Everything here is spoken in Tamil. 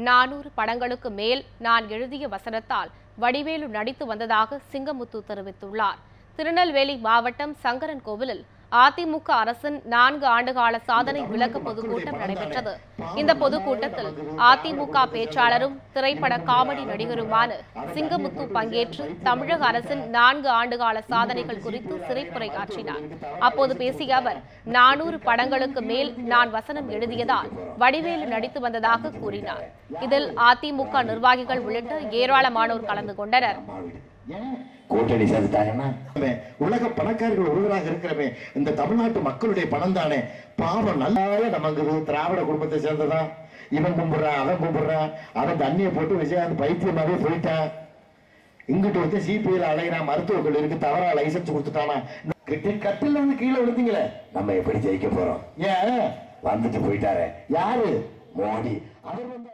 400 படங்களுக்கு மேல் நான் எழுதிய வசனத்தால் வடிவேலு நடித்து வந்ததாக சிங்கமுத்து தெரிவித்துள்ளார். திருநெல்வேலி மாவட்டம் சங்கரன்கோவிலில் அதிமுக அரசின் 4 ஆண்டுகால சாதனை விளக்க பொதுக்கூட்டம் நடைபெற்றது. இந்த பொதுக்கூட்டத்தில் அதிமுக பேச்சாளரும் திரைப்பட காமெடி நடிகருமான சிங்கமுத்து பங்கேற்று தமிழக அரசின் 4 ஆண்டுகால சாதனைகள் குறித்து சிறைப்புரையாற்றினார். அப்போது பேசிய அவர், 400 படங்களுக்கு மேல் நான் வசனம் எழுதியதால் வடிவேலு நடித்து வந்ததாக கூறினார். இதில் அதிமுக நிர்வாகிகள் உள்ளிட்ட ஏராளமானோர் கலந்து கொண்டனர். கூட்டணி சேர்த்துட்டாங்கன்னா உலக பணக்காரர்கள் ஒருவராக இருக்கிறவே இந்த தமிழ்நாட்டு மக்களுடைய பணம் தானே. பாவம் நல்லா நமக்கு திராவிட குடும்பத்தை சேர்ந்ததான். இவன் கும்பிடுறான், அவன் கும்பிடுறான், அவன் தண்ணியை போட்டு விஜயகாந்த் பைத்தியமாவே போயிட்டான். இங்கிட்டு வந்து சிபிஐல அலைகிறான், மருத்துவக் கல்லூரிக்கு தவறா லைசன்ஸ் கொடுத்துட்டானா. கட்டில வந்து கீழே விழுந்தீங்களே, நம்ம எப்படி ஜெயிக்க போறோம்? ஏன் வந்துட்டு போயிட்டாரு யாரு? மோடி. அவர் வந்து